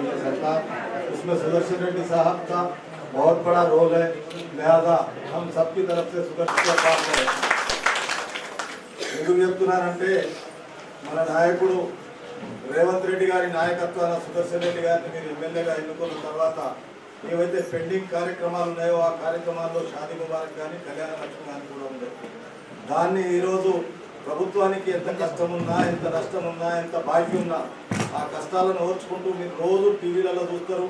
है सरकार, उसमें सुदर्शन रेड्डी साहब का बहुत बड़ा रोल है। लिहाजा हम सबकी तरफ से सुदर्शन का काम करें। ఎందుకు చెప్తున్నానంటే మన నాయకుడు రేవంత్ రెడ్డి గారి నాయకత్వాన సుదర్శన్ రెడ్డి గారిని మీరు ఎమ్మెల్యేగా ఎన్నుకున్న తర్వాత ఏవైతే పెండింగ్ కార్యక్రమాలు ఉన్నాయో ఆ కార్యక్రమాల్లో షాదీ ముబారక్ కానీ కళ్యాణ లక్ష్మి కానీ కూడా ఉంది. దాన్ని ఈరోజు ప్రభుత్వానికి ఎంత కష్టం ఉన్నా, ఎంత నష్టం ఉన్నా, ఎంత బాకీ ఉన్నా ఆ కష్టాలను ఓర్చుకుంటూ మీరు రోజు టీవీలలో చూస్తారు,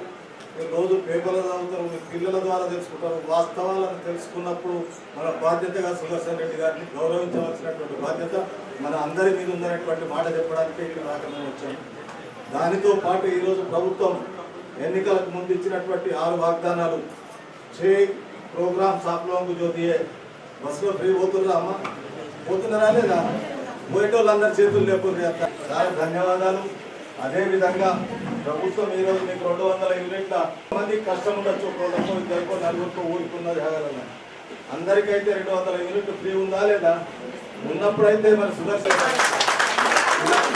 మీరు రోజు పేపర్లో చదువుతారు, మీ పిల్లల ద్వారా తెలుసుకుంటారు. వాస్తవాలను తెలుసుకున్నప్పుడు మన బాధ్యతగా సుదర్శన్ రెడ్డి గారిని గౌరవించవలసినటువంటి బాధ్యత మన అందరి మీద ఉందనేటువంటి మాట చెప్పడానికి ఇక్కడ రాకనే వచ్చాను. దానితో పాటు ఈరోజు ప్రభుత్వం ఎన్నికలకు ముందు ఇచ్చినటువంటి 6 వాగ్దానాలు, 6 ప్రోగ్రామ్స్ आप लोगों को जो दिए, బస్సులో ఫ్రీ పోతున్నారా అమ్మ? పోతున్నారా లేదా? పోయేటోళ్ళందరూ చేతులు లేకపోతే చాలా ధన్యవాదాలు. అదేవిధంగా ప్రభుత్వం ఈరోజు మీకు 200 యూనిట్ల మందికి కష్టం ఉండొచ్చు, ఒక్కొక్కరికో ఇద్దరికో నలుగురికో ఊరుకున్న జాగాలలో అందరికైతే 200 యూనిట్లు ఫ్రీ ఉందా లేదా? ఉన్నప్పుడైతే మరి సుదర్శన్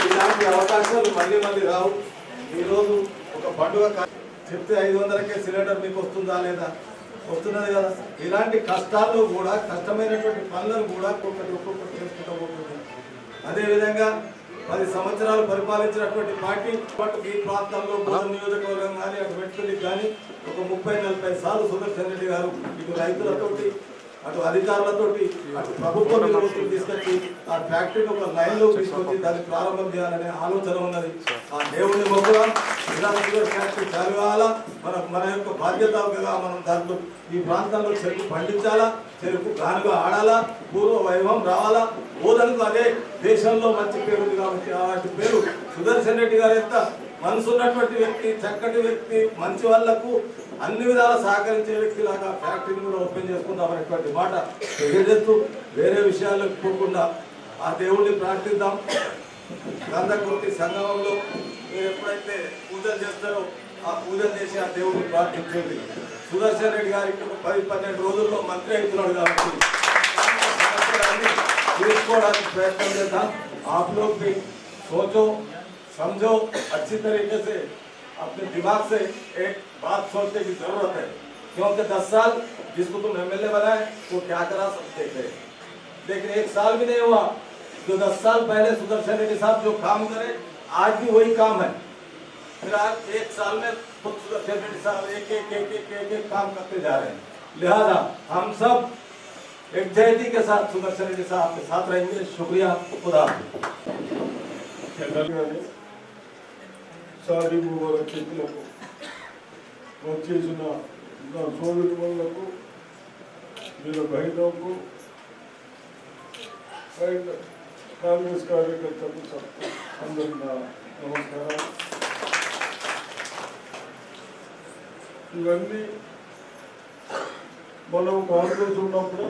ఇలాంటి అవకాశాలు మళ్ళీ మళ్ళీ రావు. ఈరోజు ఒక పండుగ చెప్తే 500కే సిలిండర్ మీకు వస్తుందా లేదా? వస్తున్నది కదా. ఇలాంటి కష్టాల్లో కూడా కష్టమైనటువంటి పనులను కూడా ఒక్కొక్కటి చేసుకుంటూ పోతుంది. అదేవిధంగా 10 సంవత్సరాలు పరిపాలించినటువంటి పార్టీ ఈ ప్రాంతంలో బోధన నియోజకవర్గం కానీ అటు మెట్పల్లికి కానీ ఒక 30-40 సార్లు సుదర్శన్ రెడ్డి గారు ఇటు రైతులతోటి, అటు అధికారులతోటి, అటు ప్రభుత్వం తీసుకొచ్చి ఆ ఫ్యాక్టరీని ఒక లైన్లో తీసుకొచ్చి దాన్ని ప్రారంభం చేయాలనే ఆలోచన ఉన్నది. ఆ దేవుని మొక్కుగా ఫ్యాక్టరీ చాలు కావాలా, మన యొక్క బాధ్యతగా మనం దాంట్లో ఈ ప్రాంతంలో చెరుకు పండించాలా, చెరుకు గానుగా ఆడాలా, పూర్వ వైభవం రావాలా. బోధనకు అదే దేశంలో మంచి పేరు ఉంది కాబట్టి అలాంటి పేరు సుదర్శన్ రెడ్డి గారు ఎంత మనసున్నటువంటి వ్యక్తి, చక్కటి వ్యక్తి, మంచి వాళ్లకు అన్ని విధాలా సహకరించే వ్యక్తిలాగా ఫ్యాక్టరీని కూడా ఓపెన్ చేసుకుందాం అనేటువంటి మాట తెలియజేస్తూ వేరే విషయాలకు పోకుండా ఆ దేవుడిని ప్రార్థిద్దాం. గంధకుర్తి సంగమంలో మీరు ఎప్పుడైతే పూజలు చేస్తారో ఆ పూజలు చేసి ఆ దేవుడిని ప్రార్థించేది. సుదర్శన్ రెడ్డి గారికి 10-12 రోజుల్లో మంత్రి అవుతున్నాడు కాబట్టి తీసుకోవడానికి ప్రయత్నం చేద్దాం. आप लोग भी सोचो समझो, अच्छी तरीके से अपने दिमाग से एक बात सोचने की जरूरत है, क्योंकि 10 साल जिसको तुम एमएलए बनाए वो क्या करा सकते थे, लेकिन 1 साल भी नहीं हुआ। जो 10 साल पहले सुदर्शन रेड्डी साहब जो काम करे आज भी वही काम है। फिर आज 1 साल में खुद सुदर्शन रेड्डी साहब एक काम करते जा रहे हैं। लिहाजा हम सब एकजुटता के साथ सुदर्शन रेड्डी साहब के साथ रहेंगे। शुक्रिया, खुदा। షాదీ ముబారక్ చెక్కులకు వచ్చేసిన నా సోదరులకు, వీళ్ళ బహిరంగకు అండ్ కాంగ్రెస్ కార్యకర్తలకు అందరికీ నా నమస్కారం. ఇవన్నీ మనం కాంగ్రెస్ ఉన్నప్పుడే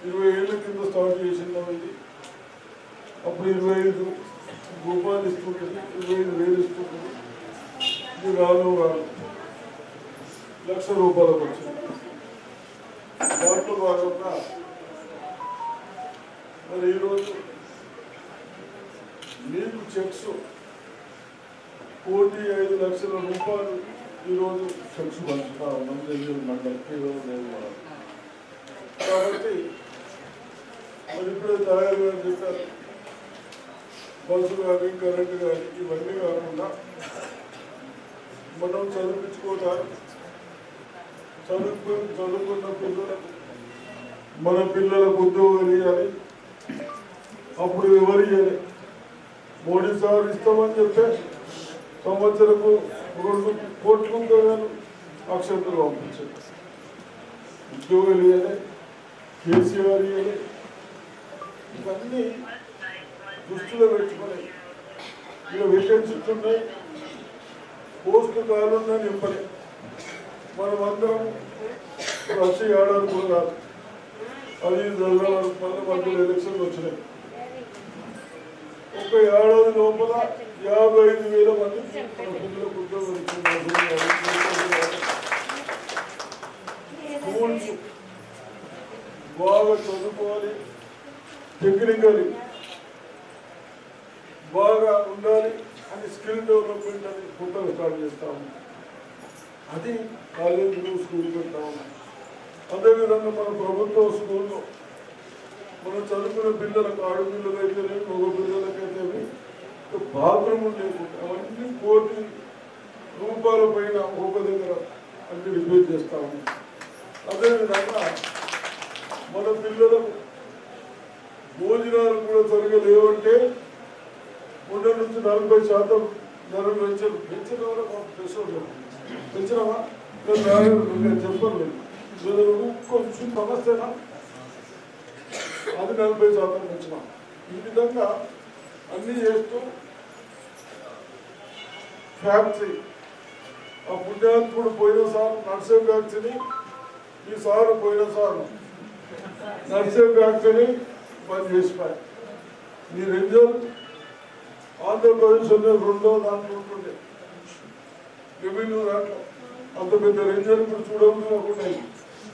20 ఏళ్ళ కింద స్టార్ట్ చేసినామండి. అప్పుడు 25 రూపాయలు ఇస్తుంటుంది, 25,000 ఇస్తుంటుంది. ఇది రాను ₹1,00,000 వచ్చింది. దాంట్లో భాగంగా మరి ఈరోజు మీకు చెక్స్ ₹1,05,00,000 ఈరోజు చెక్స్ పంచుతా ఉన్నాం మండలికి. కాబట్టి మరి ఇప్పుడే తయారు గారు చెప్పారు, బస్సు కానీ కరెంటు కానీ ఇవన్నీ కాకుండా మనం చదువుకున్న పిల్లలకు, మన పిల్లలకు ఉద్యోగాలు ఇవ్వాలి. అప్పుడు ఎవరు ఇవ్వాలి? మోడీ సార్ ఇస్తామని చెప్తే సంవత్సరకు 2 కోట్ల రూపాయలు అక్షంతలు పంపించారు. ఉద్యోగాలు ఇవ్వాలి, కేసీఆర్ ఇవ్వాలి. ఇవన్నీ దృష్టిలో పెట్టుకుని ఇక వేకెన్సీస్ ఉన్నాయి, పోస్టు కావాలన్నా నింపలే. మనం అందరం వచ్చే ఏడాది కూడా కాదు, అది మధ్యలో ఎలక్షన్లు వచ్చినాయి. ఒక ఏడాది లోపల 55,000 మంది మన పిల్లలకు ఉద్యోగం ఇస్తున్నారు. స్కూల్స్ బాగా చదువుకోవాలి, టెక్నికల్ బాగా ఉండాలి అని స్కిల్ డెవలప్మెంట్ అని కొత్తగా స్టార్ట్ చేస్తాము. అది కాలేజీలు స్కూల్ పెడతాము. అదేవిధంగా మన ప్రభుత్వ స్కూల్లో మనం చదువుకునే పిల్లలకు ఆడపిల్లలు అయితేనే మగ పిల్లలకైతేనే బాత్రూమ్ లేకుండా అవన్నీ ₹1,00,00,000 పైన ఒక దగ్గర అన్ని రిపేర్ చేస్తాము. అదేవిధంగా మన పిల్లలకు భోజనాలు కూడా సరిగా లేవంటే 1 నుంచి 40% ధరలు పెంచడం పెంచినామా నేను చెప్పలేదు. కొంచెం సమస్యనా అది 40% పెంచినాం. ఈ విధంగా అన్నీ చేస్తూ ఫ్యాక్టరీ ఆ పుణ్యాత్ముడు పోయిన సార్ నర్సే ఫ్యాక్టరీని ఈ సారు పోయిన సారు నర్సే ఫ్యాక్టరీని బంద్ చేసిపోయారు. ఈ రిజల్ట్ ఆంధ్రప్రదేశ్లో 2వ దాంట్లో ఉంటుండే రెవెన్యూ దాంట్లో అంత పెద్ద రిజల్ట్ ఇప్పుడు చూడకుండా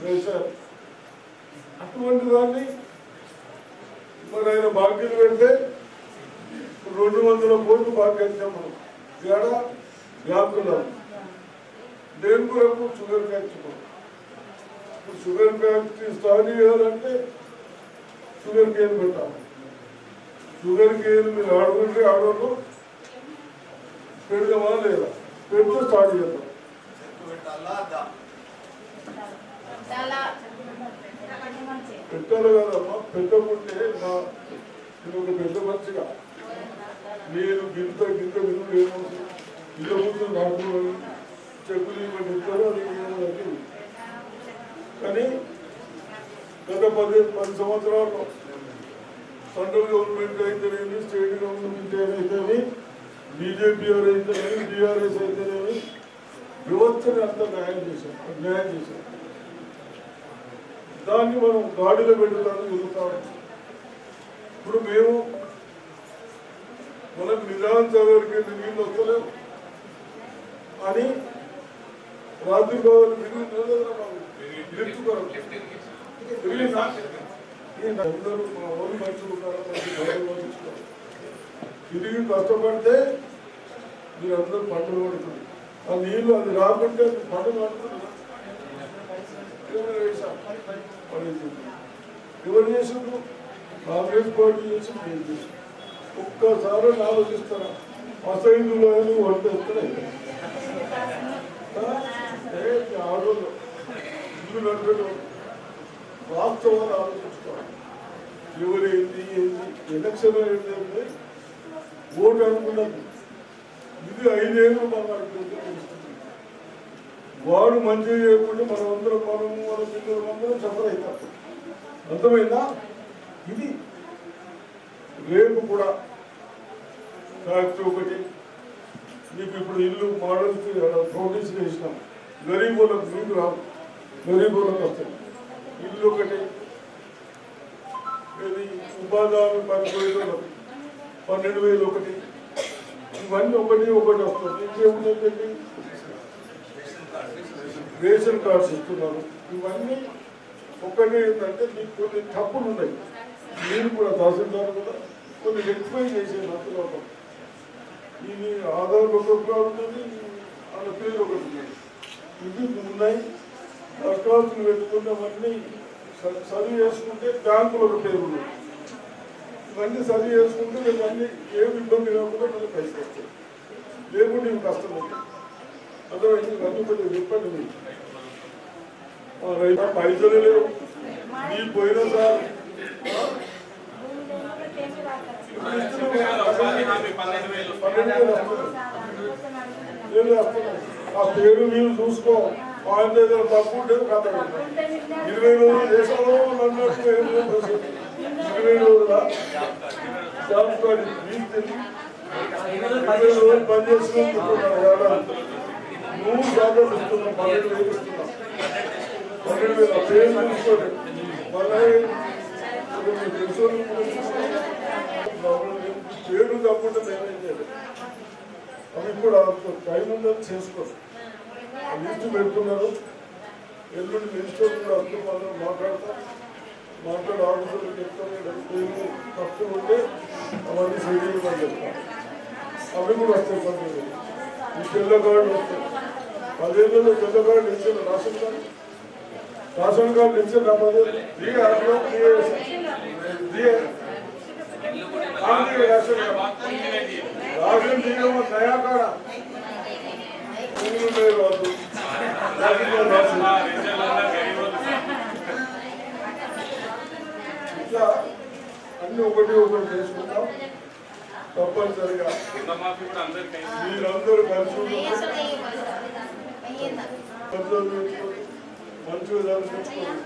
వేశారు. అటువంటి దాన్ని మరి ఆయన బాకీలు పెడితే 200 కోట్లు బాకీ వచ్చాం మనం ఏడా వ్యాప్తున్నాం. దేని కొరకు షుగర్ ఫ్యాక్టరీ. ఇప్పుడు షుగర్ ఫ్యాక్టరీ స్టార్ట్ చేయాలంటే షుగర్ కేన్ పెట్టాలి. షుగర్ కేన్ మీరు ఆడుకుంటే ఆడవాళ్ళు పెడదామా లేదా పెడితే స్టార్ట్ చేద్దాం. పెట్టాలి కదమ్మా. పెట్టకుంటే నేను ఒక పెద్ద మంచిగా నేను గింత విలువ ఏమవుతుంది ఇల్లు ముందు నాకు చెక్కులు ఇవ్వండి ఇస్తారు. అది కానీ గత 10 సంవత్సరాల్లో సెంట్రల్ గవర్నమెంట్ అయితేనేమి స్టేట్ గవర్నమెంట్ అయితేనేమి బీజేపీ అయితేనేమి టీఆర్ఎస్ అయితేనేమి వ్యవస్థని అంతా న్యాయం చేశారు. దాన్ని మనం గాడిలో పెట్టుతామని ఎదుగుతాం. ఇప్పుడు మేము మనకు నిజాం చదవరికి నీళ్ళు వస్తలేవు అని రాత్రి బాబులు అందరూ మా ఊరు మనుషులు తిరిగి కష్టపడితే మీరు అందరూ పంటలు పడుతుంది. ఆ నీళ్ళు అది రాకుంటే పంటలు పడుతుంది. ఎవరు చేసిండ్రు? కాంగ్రెస్ పార్టీ చేసి నేను చేసి ఒక్కసారి ఆలోచిస్తారా? అసైన్లు వంటేస్తున్నాయి ఆడోళ్ళు ఇల్లు నడిపేట వాస్తవాలు ఆలోచించుకోవాలి. ఎవరేంటి ఎలక్షన్ ఏంటంటే ఓటు అనుకున్నది ఇది 5 ఏళ్ళు మనకు వాడు మంచిగా చేయకుండా మనమందరం మన పిల్లలందరం సఫర్ అవుతాం. అర్థమైందా? ఇది రేపు కూడా ఫ్యాక్టరీ ఒకటి మీకు ఇప్పుడు ఇల్లు మోడల్కి నోటీస్ వేసినాం. గరీబులకు మీకు రాదు, గరీబులకు వస్తాయి. ఇల్లు ఒకటి ఉపాధి పనిపోయేది 12,000 ఒకటి. ఇవన్నీ ఒకటి వస్తుంది. ఇంకేముందంటే రేషన్ కార్డ్స్ ఇస్తున్నారు. ఇవన్నీ ఒకటి ఏంటంటే మీకు కొన్ని తప్పులు ఉన్నాయి. మీరు కూడా తహసీల్దార్ కూడా కొన్ని రెక్టిఫై చేసే నచ్చులో ఇది ఆధార్ ఒకటి ఉంటుంది, వాళ్ళ పేరు ఒకటి ఉన్నాయి. ఇవి ఉన్నాయి. దరఖాస్తులు పెట్టుకున్నవన్నీ సరి చేసుకుంటే బ్యాంకులో ఒక పేరు ఉన్నాయి. ఇవన్నీ సరి చేసుకుంటే మీకు అన్నీ ఏమి ఇబ్బంది కాకుండా మనకు పైసలు వస్తాయి. లేకుంటే ఇవి కష్టం అవుతుంది. అర్థమైంది? ఇవన్నీ కొంచెం చెప్పండి. మీకు రైతు పైసలు లేవు. మీ పోయిన సార్ ఆ పేరు మీరు చూసుకో. ఆయన దగ్గర తప్పు ఉంటే కథ 20 రోజులు దేశంలో అన్నట్టు 20 రోజుల జాబ్ కార్డు 20 రోజులు పనిచేసుకుంటున్నాను. ఏడాది 100% ఇస్తున్నాం. 12,000 ఇస్తున్నాం. 12,000 పేరు చూసుకోండి. మళ్ళీ పేరు తప్పకుండా మేనేజ్ చేయాలి. అవి కూడా టైం ఉందని చేసుకోరు. లిస్టు పెడుతున్నారు. ఎల్లుండి మినిస్టర్ కూడా అందరూ మనం మాట్లాడి ఆఫీసర్లు చెప్తాను. పేరు తప్పు ఉంటే అవన్నీ సరిగ్గా చెప్తాను. అవి కూడా వస్తాయి పద్ధతులు. ఈ తెల్ల కార్డు వస్తాయి. 10 ఏళ్ళలో తెల్ల కార్డు ఇచ్చిన రేషన్ కార్డు ఇచ్చిన 10 राशन दिए वो नया काड़ा ఇట్లా అన్ని ఒకటి ఒకటి చేసుకుంటాం తప్పనిసరిగా మీరందరూ కలిసి మంచిగా దర్శించుకోండి.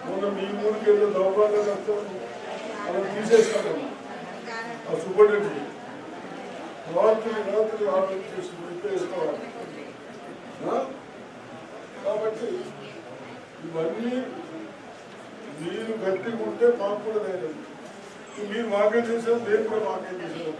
మొన్న మీ ఊరికి ఏదో దౌర్భాగ్యం వస్తే అలా తీసేస్తాను ఆ సూపరింటెండెంట్ రాత్రి ఆర్డర్ చేసి ఇచ్చేసుకోవాలి. కాబట్టి ఇవన్నీ మీరు గట్టిగా ఉంటే మాకు కూడా ధైర్యం. మీరు మాకేం చేశారు, నేను కూడా మాకేం చేశాను.